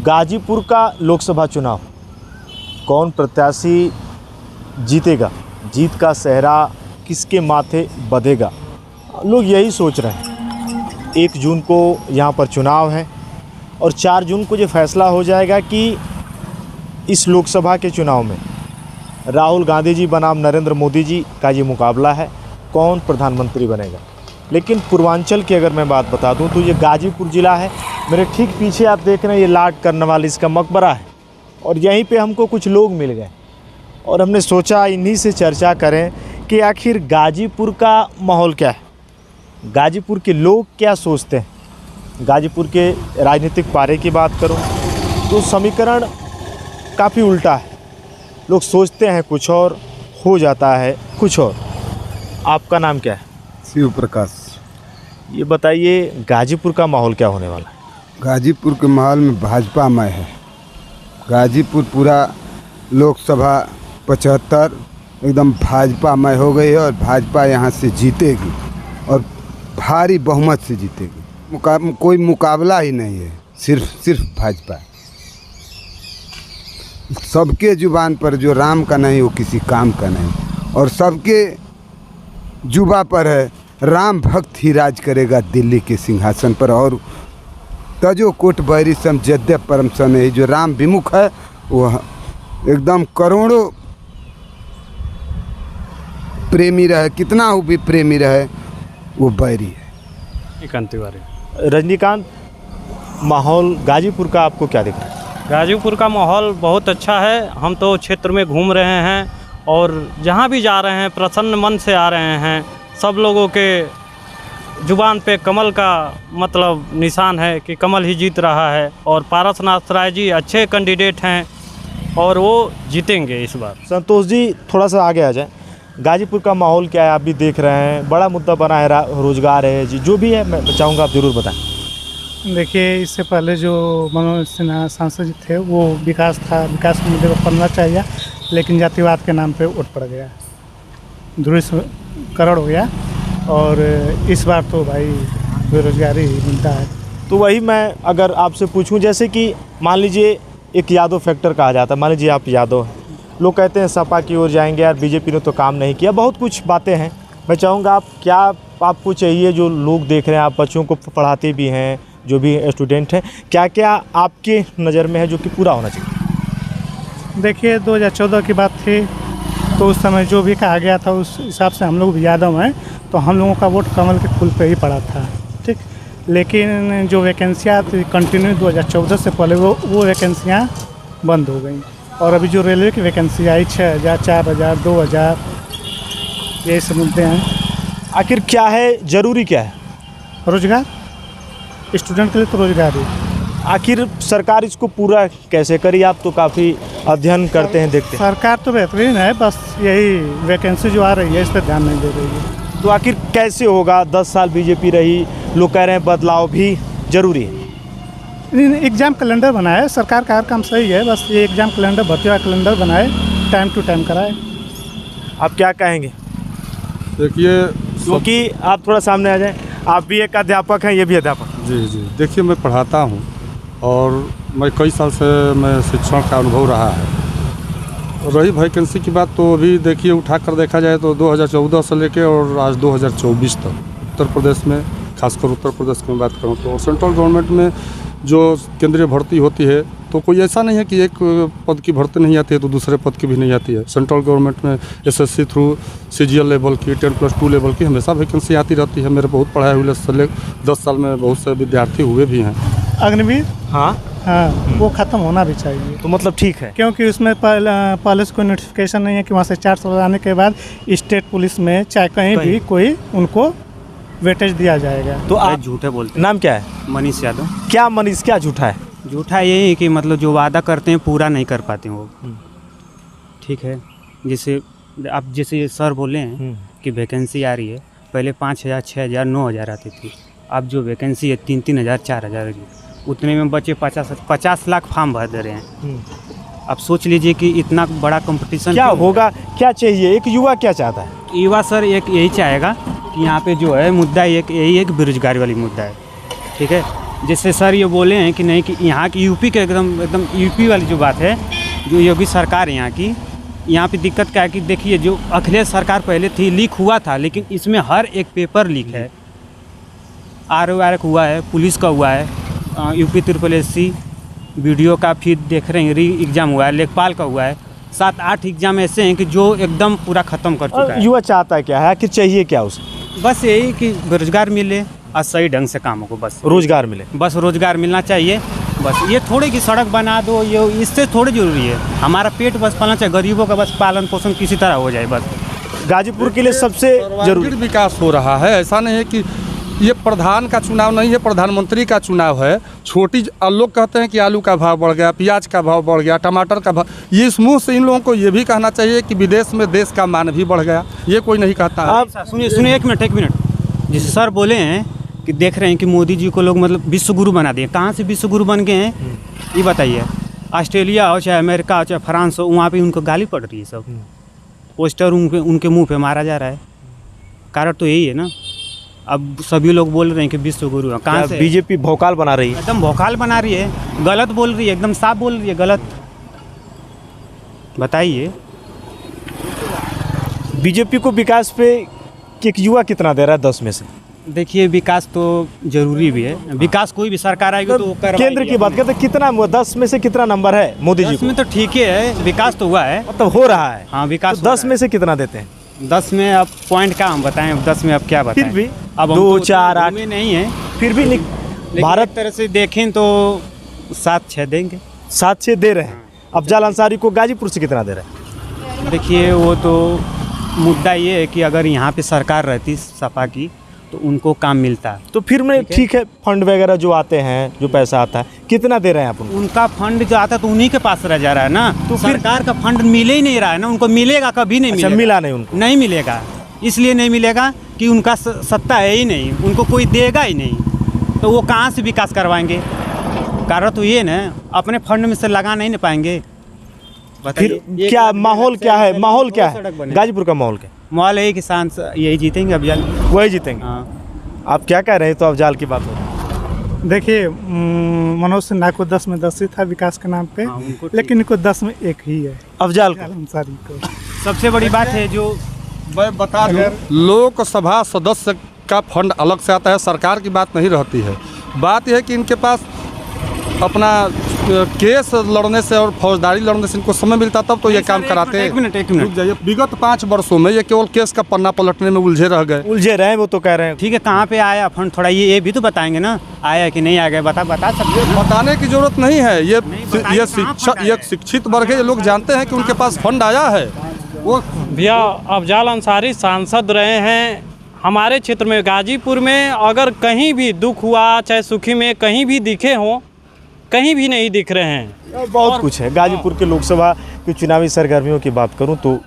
गाजीपुर का लोकसभा चुनाव, कौन प्रत्याशी जीतेगा, जीत का सेहरा किसके माथे बंधेगा, लोग यही सोच रहे हैं। 1 जून को यहाँ पर चुनाव है और 4 जून को ये फैसला हो जाएगा कि इस लोकसभा के चुनाव में राहुल गांधी जी बनाम नरेंद्र मोदी जी का ये मुकाबला है, कौन प्रधानमंत्री बनेगा। लेकिन पूर्वांचल की अगर मैं बात बता दूं तो ये गाजीपुर ज़िला है। मेरे ठीक पीछे आप देख रहे हैं ये लॉर्ड कर्नवालिस का मकबरा है और यहीं पे हमको कुछ लोग मिल गए और हमने सोचा इन्हीं से चर्चा करें कि आखिर गाजीपुर का माहौल क्या है, गाजीपुर के लोग क्या सोचते हैं। गाजीपुर के राजनीतिक पारे की बात करूं तो समीकरण काफ़ी उल्टा है, लोग सोचते हैं कुछ और हो जाता है कुछ और। आपका नाम क्या है? शिव प्रकाश। ये बताइए गाजीपुर का माहौल क्या होने वाला है? गाजीपुर के माहौल में भाजपामय है। गाजीपुर पूरा लोकसभा 75 एकदम भाजपामय हो गई है और भाजपा यहाँ से जीतेगी और भारी बहुमत से जीतेगी। कोई मुकाबला ही नहीं है, सिर्फ भाजपा। सबके जुबान पर जो राम का नहीं वो किसी काम का नहीं, और सबके जुबा पर है राम भक्त ही राज करेगा दिल्ली के सिंहासन पर। और तजो कोट बैरी सम जद्य परम समय, जो राम विमुख है वो एकदम करोड़ों प्रेमी रहे, कितना वो भी प्रेमी रहे, वो बैरी है। रजनीकांत, माहौल गाजीपुर का आपको क्या दिख रहा है? गाजीपुर का माहौल बहुत अच्छा है। हम तो क्षेत्र में घूम रहे हैं और जहाँ भी जा रहे हैं प्रसन्न मन से आ रहे हैं। सब लोगों के जुबान पे कमल का मतलब निशान है कि कमल ही जीत रहा है और पारसनाथ राय जी अच्छे कैंडिडेट हैं और वो जीतेंगे इस बार। संतोष जी, थोड़ा सा आगे आ जाए। गाजीपुर का माहौल क्या है, आप भी देख रहे हैं, बड़ा मुद्दा बना है, रोजगार है जी, जो भी है मैं चाहूँगा आप ज़रूर बताएं। देखिए, इससे पहले जो मनोज सिन्हा सांसद जी थे वो विकास के मुद्दे पर पढ़ना चाहिए, लेकिन जातिवाद के नाम पे वोट पड़ गया, ध्रुवीकरण हो गया और इस बार तो भाई बेरोजगारी मिलता है। तो वही मैं अगर आपसे पूछूं, जैसे कि मान लीजिए एक यादव फैक्टर कहा जाता है, मान लीजिए आप यादव हैं, लोग कहते हैं सपा की ओर जाएंगे, यार बीजेपी ने तो काम नहीं किया, बहुत कुछ बातें हैं। मैं चाहूँगा आप क्या आपको चाहिए, जो लोग देख रहे हैं, आप बच्चों को पढ़ाते भी हैं, जो भी स्टूडेंट हैं, क्या क्या आपके नज़र में है जो कि पूरा होना चाहिए? देखिए, 2014 की बात थी तो उस समय जो भी कहा गया था उस हिसाब से हम लोग भी यादव हैं तो हम लोगों का वोट कमल के फूल पे ही पड़ा था, ठीक। लेकिन जो वैकेंसियाँ थी कंटिन्यू 2014 से पहले वो वैकेंसियाँ बंद हो गई और अभी जो रेलवे की वैकेंसी आई 6000, 4000, 2000, यही सब मुद्दे हैं। आखिर क्या है, ज़रूरी क्या है? रोजगार, स्टूडेंट के लिए तो रोजगार ही। आखिर सरकार इसको पूरा कैसे करी? आप तो काफ़ी अध्ययन करते हैं, देखते हैं। सरकार तो बेहतरीन है, बस यही वैकेंसी जो आ रही है इस पर ध्यान नहीं दे रही है। तो आखिर कैसे होगा? 10 साल बीजेपी रही, लोग कह रहे हैं बदलाव भी जरूरी है। एग्ज़ाम कैलेंडर बनाए, सरकार का हर काम सही है, बस ये एग्ज़ाम कैलेंडर, भर्ती का कैलेंडर बनाए, टाइम टू टाइम कराए। आप क्या कहेंगे? देखिए, क्योंकि आप थोड़ा सामने आ जाएं, आप भी एक अध्यापक हैं, ये भी अध्यापक। जी, देखिए मैं पढ़ाता हूँ और मैं कई साल से मैं शिक्षण का अनुभव रहा है। रही वैकेंसी की बात तो अभी देखिए उठा कर देखा जाए तो 2014 से लेके और आज 2024 तक उत्तर प्रदेश में, खासकर उत्तर प्रदेश की बात करूँ तो सेंट्रल गवर्नमेंट में जो केंद्रीय भर्ती होती है तो कोई ऐसा नहीं है कि एक पद की भर्ती नहीं आती है तो दूसरे पद की भी नहीं आती है। सेंट्रल गवर्नमेंट में एसएससी थ्रू CGL लेवल की, 10+2 लेवल की हमेशा वैकेंसी आती रहती है। मेरे बहुत पढ़ाए हुए से 10 साल में बहुत से विद्यार्थी हुए भी हैं। अग्निवीर, हाँ, वो ख़त्म होना भी चाहिए। तो मतलब ठीक है, क्योंकि उसमें पहले से कोई नोटिफिकेशन नहीं है कि वहाँ से 4 साल आने के बाद स्टेट पुलिस में चाहे कहीं भी कोई उनको वेटेज दिया जाएगा। तो आप झूठे बोलते। नाम क्या है? मनीष यादव। क्या मनीष, क्या झूठा है? झूठा यही है कि मतलब जो वादा करते हैं पूरा नहीं कर पाते वो, ठीक है। जैसे सर बोले हैं कि वैकेंसी आ रही है, पहले 5000, 6000, 9000 आती थी, अब जो वैकेंसी है 3000, 4000, उतने में बच्चे 50 लाख फॉर्म भर दे रहे हैं। अब सोच लीजिए कि इतना बड़ा कंपटीशन क्या होगा, क्या चाहिए, एक युवा क्या चाहता है? युवा सर एक यही चाहेगा कि यहाँ पे जो है मुद्दा यही एक बेरोजगारी वाली मुद्दा है, ठीक है। जैसे सर ये बोले हैं कि नहीं कि यहाँ की यूपी के एकदम एकदम यूपी वाली जो बात है, जो योगी सरकार है यहाँ की, यहाँ पे दिक्कत क्या है कि देखिए जो अखिलेश सरकार पहले थी लीक हुआ था, लेकिन इसमें हर एक पेपर लीक है। RO हुआ है, पुलिस का हुआ है, UP SSC वीडियो का फिर देख रहे हैं, री एग्ज़ाम हुआ है, लेखपाल का हुआ है, 7-8 एग्ज़ाम ऐसे हैं कि जो एकदम पूरा ख़त्म कर चुका और है। युवा चाहता है क्या है, आखिर चाहिए क्या उसे? बस यही कि रोज़गार मिले और सही ढंग से कामों को, बस रोजगार मिले। बस रोज़गार मिलना चाहिए। बस ये थोड़ी कि सड़क बना दो, ये इससे थोड़ी ज़रूरी है। हमारा पेट बस पालना चाहिए, गरीबों का बस पालन पोषण किसी तरह हो जाए बस। गाजीपुर के लिए सबसे जरूरी सर्वांगीण विकास हो रहा है। ऐसा नहीं है कि ये प्रधान का चुनाव नहीं है, प्रधानमंत्री का चुनाव है। लोग कहते हैं कि आलू का भाव बढ़ गया, प्याज का भाव बढ़ गया, टमाटर का भाव, ये इस मुँह से इन लोगों को ये भी कहना चाहिए कि विदेश में देश का मान भी बढ़ गया। ये कोई नहीं कहता है। आप सुनिए एक मिनट। जैसे सर बोले हैं कि देख रहे हैं कि मोदी जी को लोग मतलब विश्व गुरु बना दिए। कहाँ से विश्व गुरु बन गए हैं ये बताइए। ऑस्ट्रेलिया हो चाहे अमेरिका हो चाहे फ्रांस हो, वहाँ पे उनको गाली पड़ रही है, सब पोस्टर उनके मुंह पे मारा जा रहा है। कारण तो यही है ना, अब सभी लोग बोल रहे हैं कि विश्व गुरु है। कहाँ से? बीजेपी भौकाल बना रही है। एकदम भौकाल बना रही है, गलत बोल रही है, एकदम साफ बोल रही है, गलत। बताइए बीजेपी को विकास पे एक युवा कितना दे रहा है 10 में से? देखिए विकास तो जरूरी भी है, विकास कोई भी सरकार आएगी तो करवाएगी। केंद्र की बात करते हैं, कितना 10 में से कितना नंबर है मोदी जी को? में तो ठीक ही है, विकास तो हुआ है, मतलब हो रहा है। हाँ विकास तो 10 में से कितना देते हैं? 10 में अब पॉइंट का हम बताएं, 10 में अब क्या बताएं? फिर भी अब 2, 4, 8 में नहीं है, फिर भी लेकिन भारत एक तरह से देखें तो 7-6 देंगे। 7-6 दे रहे हैं। अफजाल अंसारी को गाजीपुर से कितना दे रहे हैं? देखिए वो तो मुद्दा ये है कि अगर यहाँ पे सरकार रहती सपा की तो उनको काम मिलता। तो फिर मैं ठीक है, फंड वगैरह जो आते हैं, जो पैसा आता है, कितना दे रहे हैं आप उनको? उनका फंड जो आता है तो उन्हीं के पास रह जा रहा है ना, तो फिर- सरकार का फंड मिले ही नहीं रहा है ना, उनको मिलेगा कभी नहीं अच्छा, मिलेगा। मिला नहीं उनको? नहीं मिलेगा, इसलिए नहीं मिलेगा कि उनका सत्ता है ही नहीं, उनको कोई देगा ही नहीं, तो वो कहाँ से विकास करवाएंगे? कारण तो ये ना, अपने फंड में से लगा नहीं पाएंगे। फिर क्या माहौल क्या है? माहौल क्या है गाजीपुर का? माहौल क्या? माहौल है कि सांस यही जीतेंगे अफजाल। वही जीतेंगे। हाँ आप क्या कह रहे हैं? तो अफजाल की बात हो रही है। देखिए मनोज सिन्हा को 10 में 10 ही था विकास के नाम पे, हाँ, उनको ठीक। लेकिन इनको 10 में 1 ही है, अफजाल को अंसारी को। सबसे बड़ी बात है जो मैं बता दूं, लोकसभा सदस्य का फंड अलग से आता है, सरकार की बात नहीं रहती है। बात यह है कि इनके पास अपना केस लड़ने से और फौजदारी लड़ने से इनको समय मिलता, तब तो ये काम कराते हैं। एक मिनट रुक जाइए। विगत 5 वर्षों में ये केवल केस का पन्ना पलटने में उलझे रह गए। उलझे रहे हैं, वो तो कह रहे हैं। ठीक है, कहाँ पे आया फंड, थोड़ा ये भी तो बताएंगे ना, आया कि नहीं आ गया, बता सकते हैं। बताने की जरूरत नहीं है। ये बताइए कहाँ फंड आया ये है? शिक्षित वर्ग है, ये लोग जानते हैं कि उनके पास फंड आया है। वो भैया अफजाल अंसारी सांसद रहे हैं हमारे क्षेत्र में, गाजीपुर में। अगर कहीं भी दुख हुआ चाहे सुखी में कहीं भी दिखे हों, कहीं भी नहीं दिख रहे हैं। बहुत कुछ है गाजीपुर के लोकसभा की चुनावी सरगर्मियों की बात करूं तो